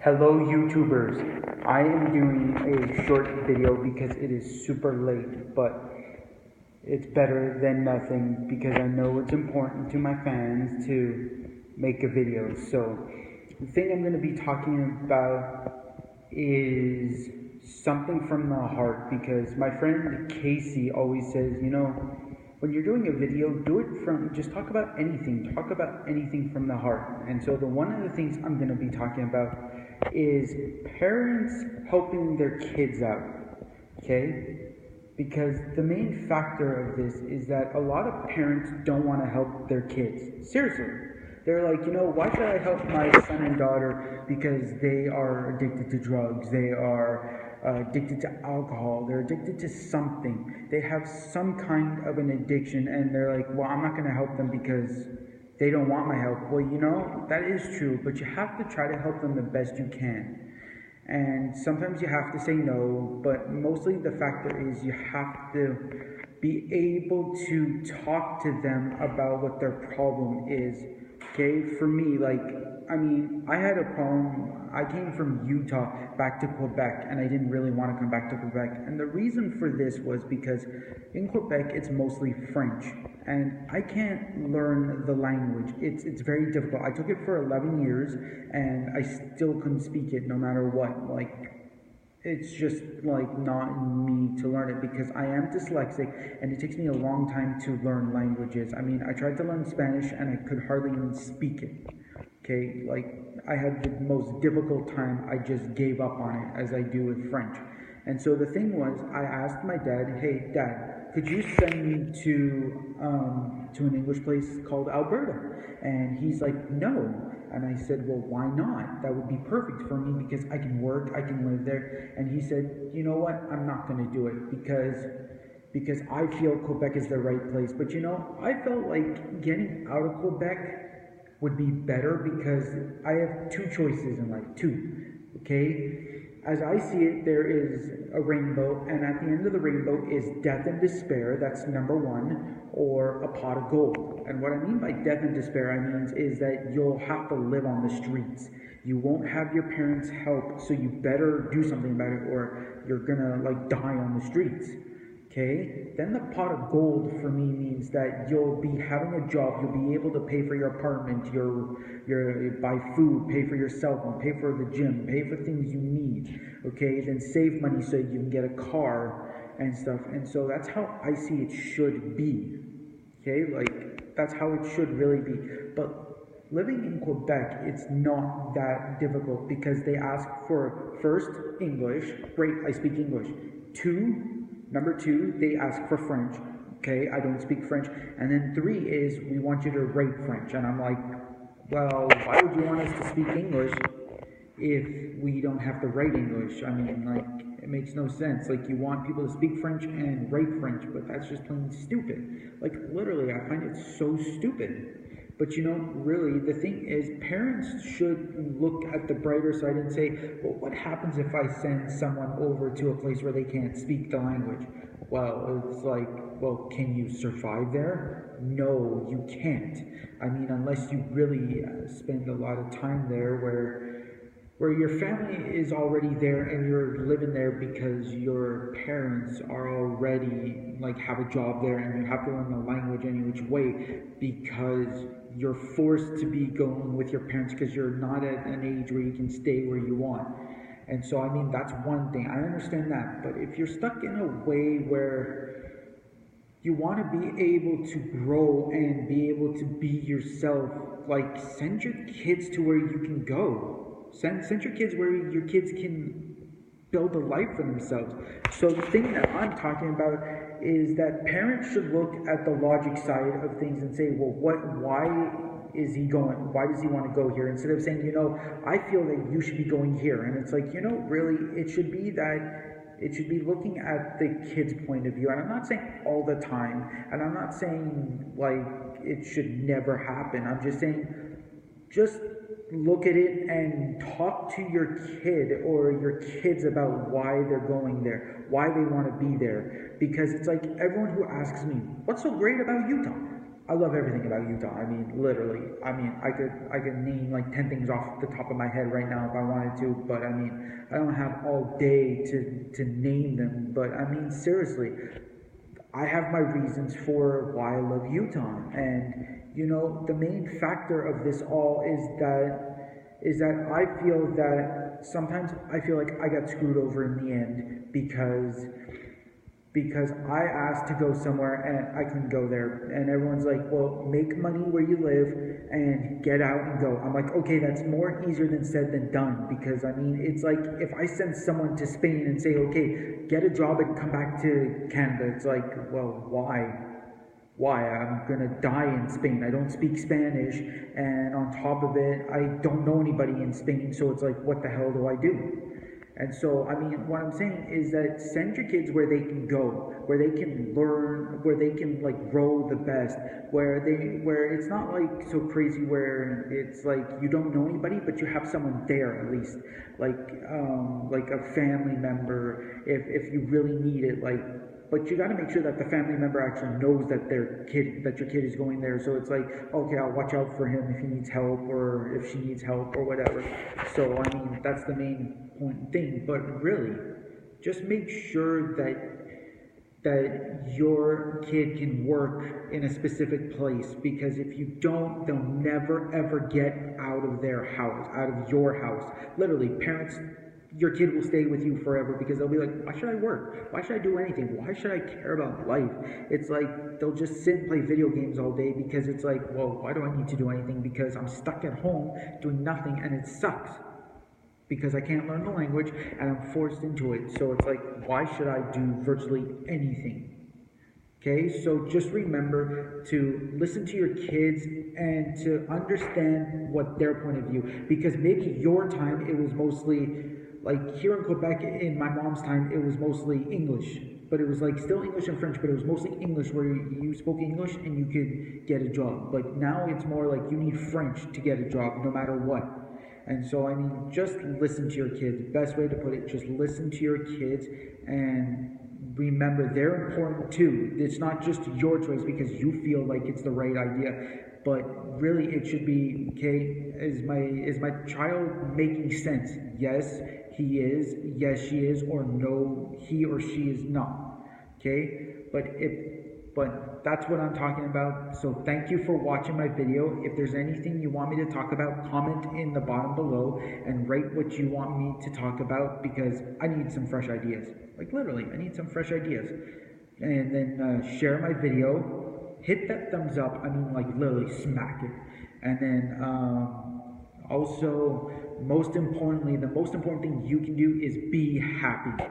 Hello YouTubers, I am doing a short video because it is super late, but it's better than nothing because I know it's important to my fans to make a video. So the thing I'm going to be talking about is something from the heart because my friend Casey always says, when you're doing a video, do it from, just talk about anything from the heart. And so the one of the things I'm going to be talking about is parents helping their kids out, okay? Because the main factor of this is that a lot of parents don't want to help their kids. Seriously. They're like, why should I help my son and daughter because they are addicted to drugs, they are addicted to alcohol, they're addicted to something. They have some kind of an addiction and they're like, well, I'm not going to help them because they don't want my help. Well, that is true, but you have to try to help them the best you can. And sometimes you have to say no, but mostly the factor is you have to be able to talk to them about what their problem is. Okay, for me, I had a problem. I came from Utah back to Quebec, and I didn't really want to come back to Quebec. And the reason for this was because in Quebec, it's mostly French, and I can't learn the language. It's very difficult. I took it for 11 years, and I still couldn't speak it no matter what. It's just not in me to learn it because I am dyslexic and it takes me a long time to learn languages. I tried to learn Spanish and I could hardly even speak it. Okay, I had the most difficult time. I just gave up on it as I do with French. And so the thing was, I asked my dad, "Hey, Dad, could you send me to an English place called Alberta?" And he's like, "No." And I said, "Well, why not? That would be perfect for me because I can work, I can live there." And he said, "You know what? I'm not going to do it because I feel Quebec is the right place." But I felt like getting out of Quebec would be better because I have two choices in life. Two. Okay? As I see it, there is a rainbow, and at the end of the rainbow is death and despair. That's number one, or a pot of gold. And what I mean by death and despair, is that you'll have to live on the streets. You won't have your parents' help, so you better do something about it, or you're gonna die on the streets. Okay? Then the pot of gold for me means that you'll be having a job, you'll be able to pay for your apartment, your buy food, pay for your cell phone, pay for the gym, pay for things you need. Okay? Then save money so you can get a car and stuff. And so that's how I see it should be. Okay? That's how it should really be. But living in Quebec, it's not that difficult because they ask for first English. Great, I speak English. Number two, they ask for French. Okay, I don't speak French. And then three is, we want you to write French. And I'm like, well, why would you want us to speak English if we don't have to write English? It makes no sense. You want people to speak French and write French, but that's just plain stupid. Literally, I find it so stupid. But really, the thing is, parents should look at the brighter side and say, well, what happens if I send someone over to a place where they can't speak the language? Well, it's well, can you survive there? No, you can't. Unless you really spend a lot of time there where your family is already there and you're living there because your parents are already have a job there and you have to learn the language any which way because you're forced to be going with your parents because you're not at an age where you can stay where you want. And so that's one thing. I understand that. But if you're stuck in a way where you want to be able to grow and be able to be yourself, send your kids to where you can go. Send your kids where your kids can build a life for themselves. So the thing that I'm talking about is that parents should look at the logic side of things and say, well, why is he going? Why does he want to go here? Instead of saying, I feel that you should be going here. And it's really, it should be looking at the kid's point of view. And I'm not saying all the time. And I'm not saying it should never happen. I'm just saying, just look at it and talk to your kid or your kids about why they're going there, why they want to be there. Because it's everyone who asks me, what's so great about Utah? I love everything about Utah. I mean, literally. I mean, I could name like 10 things off the top of my head right now if I wanted to, but I mean, I don't have all day to name them, but I mean, seriously, I have my reasons for why I love Utah, and the main factor of this all is that I feel that sometimes I feel like I got screwed over in the end because I asked to go somewhere and I couldn't go there. And everyone's like, well, make money where you live and get out and go. I'm like, okay, that's more easier than said than done, because I mean, it's like if I send someone to Spain and say, okay, get a job and come back to Canada, it's like, well, why? Why? I'm gonna die in Spain. I don't speak Spanish, and on top of it, I don't know anybody in Spain, so it's like, what the hell do I do? And so, I mean, what I'm saying is that send your kids where they can go, where they can learn, where they can like grow the best, where it's not like so crazy where it's like you don't know anybody, but you have someone there at least, like a family member, if you really need it, like. But you got to make sure that the family member actually knows that your kid is going there. So it's like, okay, I'll watch out for him if he needs help or if she needs help or whatever. So I mean, that's the main point thing. But really, just make sure that your kid can work in a specific place, because if you don't, they'll never ever get out of their house, out of your house. Literally, parents, your kid will stay with you forever because they'll be like, why should I work? Why should I do anything? Why should I care about life? It's like they'll just sit and play video games all day because it's like, well, why do I need to do anything? Because I'm stuck at home doing nothing and it sucks because I can't learn the language and I'm forced into it. So it's like, why should I do virtually anything? Okay, so just remember to listen to your kids and to understand what their point of view, because maybe your time it was mostly like here in Quebec in my mom's time it was mostly English, but it was like still English and French, but it was mostly English where you spoke English and you could get a job. But now it's more like you need French to get a job no matter what. And so, I mean, just listen to your kids. Best way to put it, just listen to your kids and remember they're important too. It's not just your choice because you feel like it's the right idea, but really it should be, okay, is my child making sense? Yes, he is. Yes, she is. Or no, he or she is not. Okay, but that's what I'm talking about. So thank you for watching my video. If there's anything you want me to talk about, comment in the bottom below and write what you want me to talk about, because I need some fresh ideas. Like literally, I need some fresh ideas. And then share my video, hit that thumbs up, I mean like literally smack it. And then also, most importantly, the most important thing you can do is be happy.